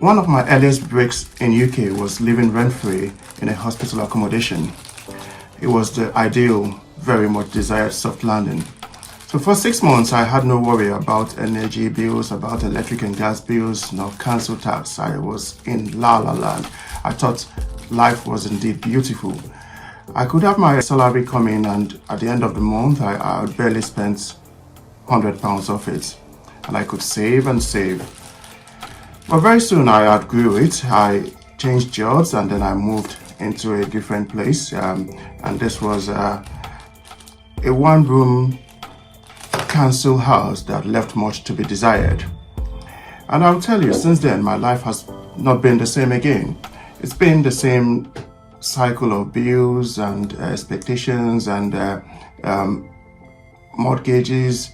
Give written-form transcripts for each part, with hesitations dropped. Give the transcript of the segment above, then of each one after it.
One of my earliest breaks in UK was living rent-free in a hospital accommodation. It was the ideal, very much desired soft landing. So for 6 months, I had no worry about energy bills, about electric and gas bills, no council tax. I was in la la land. I thought life was indeed beautiful. I could have my salary come in, and at the end of the month, I barely spent £100 of it. And I could save and save. But very soon I outgrew it. I changed jobs and then I moved into a different place. And this was a one-room council house that left much to be desired. And I'll tell you, since then, my life has not been the same again. It's been the same cycle of bills and expectations and mortgages.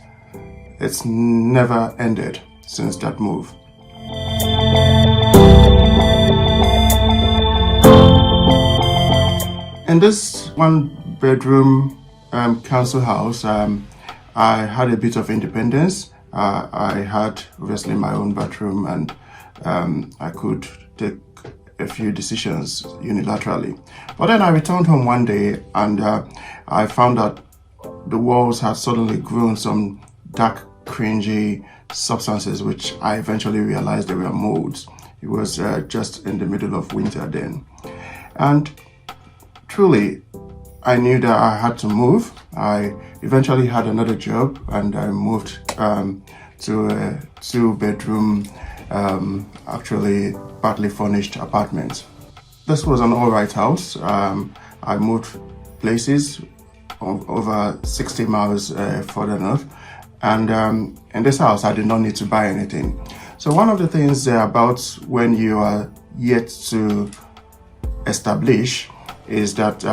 It's never ended since that move. In this one-bedroom council house, I had a bit of independence. I had obviously my own bathroom, and I could take a few decisions unilaterally. But then I returned home one day and I found that the walls had suddenly grown some dark, cringy substances, which I eventually realized they were molds. It was just in the middle of winter then. And truly, I knew that I had to move. I eventually had another job and I moved to a 2-bedroom, actually partly furnished apartment. This was an alright house. I moved places over 60 miles further north. And in this house, I did not need to buy anything. So one of the things about when you are yet to establish is that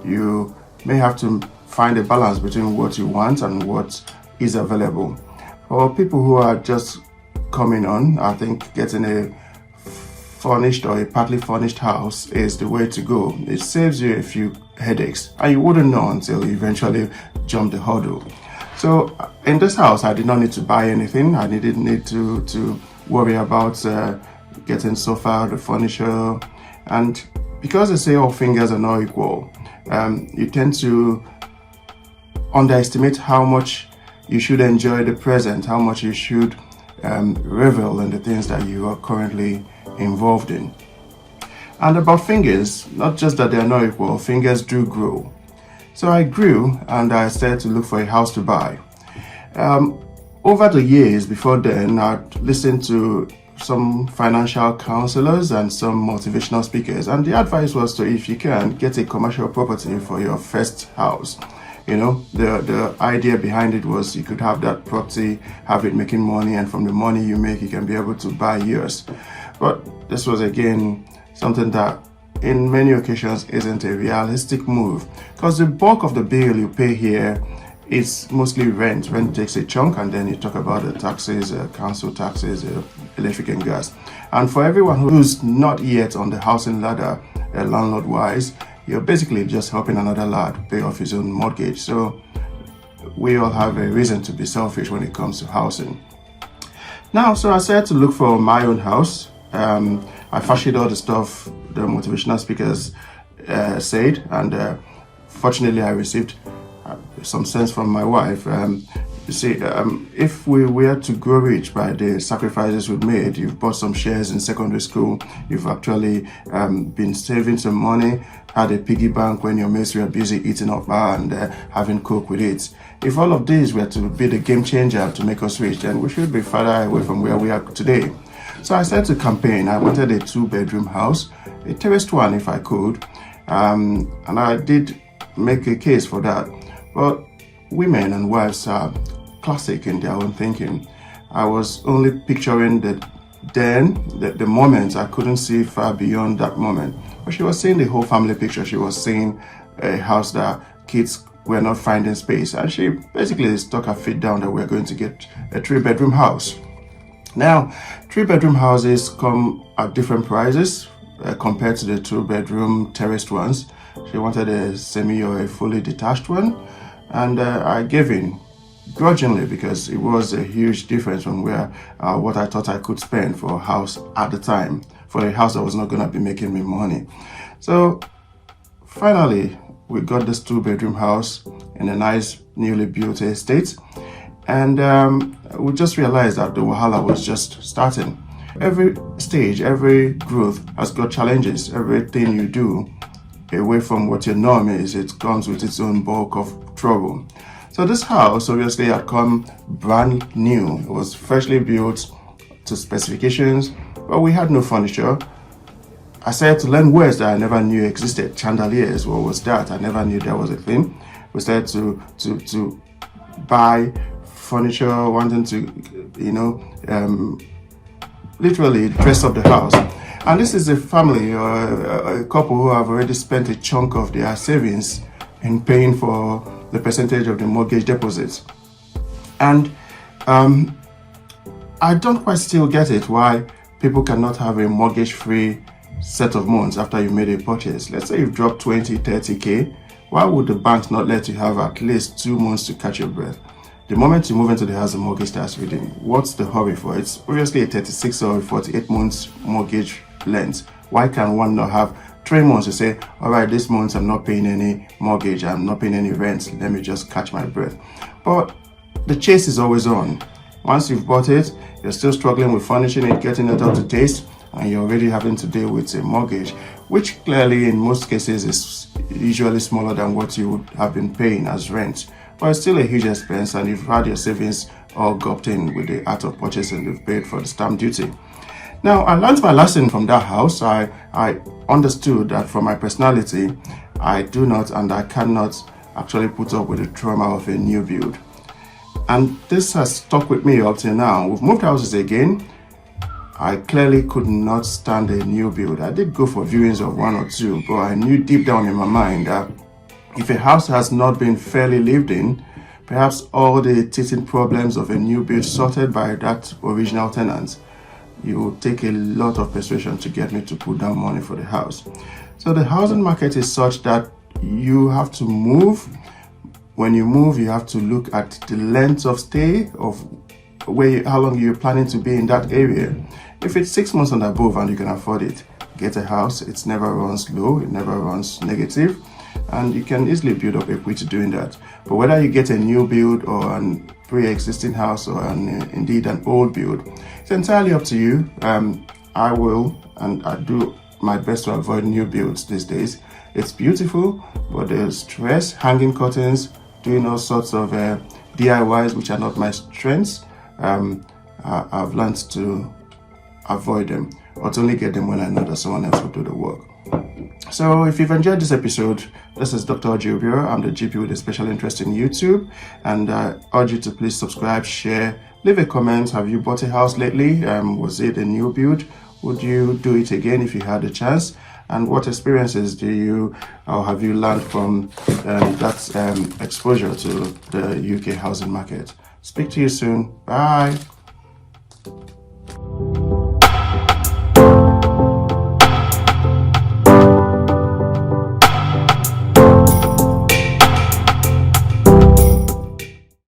you may have to find a balance between what you want and what is available. For people who are just coming on, I think getting a furnished or a partly furnished house is the way to go. It saves you a few headaches, and you wouldn't know until you eventually jump the hurdle. So in this house, I did not need to buy anything. I didn't need to worry about getting sofa, the furniture. And because they say all fingers are not equal, you tend to underestimate how much you should enjoy the present, how much you should revel in the things that you are currently involved in. And about fingers, not just that they are not equal, fingers do grow. So I grew and I started to look for a house to buy. Over the years before then, I'd listened to some financial counselors and some motivational speakers, and the advice was to, if you can, get a commercial property for your first house. You know, the idea behind it was you could have that property, have it making money, and from the money you make, you can be able to buy yours. But this was again something that in many occasions isn't a realistic move, because the bulk of the bill you pay here is mostly rent. Rent takes a chunk, and then you talk about the taxes, council taxes, electric and gas. And for everyone who's not yet on the housing ladder, landlord-wise, you're basically just helping another lad pay off his own mortgage. So we all have a reason to be selfish when it comes to housing. Now, so I started to look for my own house. I fashioned all the stuff the motivational speakers said, and fortunately I received some sense from my wife. You see, if we were to grow rich by the sacrifices we've made, you've bought some shares in secondary school, you've actually been saving some money, had a piggy bank when your mates were busy eating up and having coke with it. If all of these were to be the game changer to make us rich, then we should be farther away from where we are today. So I started to campaign. I wanted a 2-bedroom house, a terraced one if I could, and I did make a case for that. But women and wives are classic in their own thinking. I was only picturing the moment. I couldn't see far beyond that moment. But she was seeing the whole family picture. She was seeing a house that kids were not finding space. And she basically stuck her feet down that we're going to get a 3-bedroom house. Now, 3-bedroom houses come at different prices compared to the 2-bedroom terraced ones. She wanted a semi or a fully detached one, and I gave in. grudgingly, because it was a huge difference from where what I thought I could spend for a house at the time, for a house that was not going to be making me money. So finally, we got this 2-bedroom house in a nice newly built estate, and we just realized that the wahala was just starting. Every stage, every growth has got challenges. Everything you do away from what your norm is, it comes with its own bulk of trouble. So this house obviously had come brand new. It was freshly built to specifications, but we had no furniture. I started to learn words that I never knew existed. Chandeliers, what was that? I never knew that was a thing. We started to buy furniture, wanting to, literally dress up the house. And this is a family or a couple who have already spent a chunk of their savings in paying for the percentage of the mortgage deposits. And I don't quite still get it why people cannot have a mortgage-free set of months after you made a purchase. Let's say you've dropped 20, 30K. Why would the banks not let you have at least 2 months to catch your breath? The moment you move into the house, the mortgage starts reading. What's the hurry for? It's obviously a 36 or 48 months mortgage length. Why can one not have 3 months to say, all right, this month I'm not paying any mortgage, I'm not paying any rent, let me just catch my breath. But the chase is always on. Once you've bought it, you're still struggling with furnishing it, getting it up to taste, and you're already having to deal with a mortgage, which clearly in most cases is usually smaller than what you would have been paying as rent. But it's still a huge expense, and you've had your savings all gulped in with the act of purchasing you've paid for the stamp duty. Now, I learned my lesson from that house. I understood that for my personality, I do not and I cannot actually put up with the trauma of a new build. And this has stuck with me up till now. We've moved houses again. I clearly could not stand a new build. I did go for viewings of 1 or 2, but I knew deep down in my mind that if a house has not been fairly lived in, perhaps all the teething problems of a new build sorted by that original tenant, it will take a lot of persuasion to get me to put down money for the house. So the housing market is such that you have to move. When you move, you have to look at the length of stay of how long you're planning to be in that area. If it's 6 months and above and you can afford it, get a house. It never runs low, it never runs negative, and you can easily build up equity doing that. But whether you get a new build or an pre-existing house or indeed an old build, it's entirely up to you. I will and I do my best to avoid new builds these days. It's beautiful, but there's stress, hanging curtains, doing all sorts of DIYs which are not my strengths. I've learned to avoid them, or to only get them when I know that someone else will do the work. So if you've enjoyed this episode, this is Dr. Oji Obiora. I'm the GP with a special interest in YouTube, and I urge you to please subscribe, share, leave a comment. Have you bought a house lately? Was it a new build? Would you do it again if you had a chance? And what experiences do you or have you learned from that exposure to the UK housing market? Speak to you soon. Bye.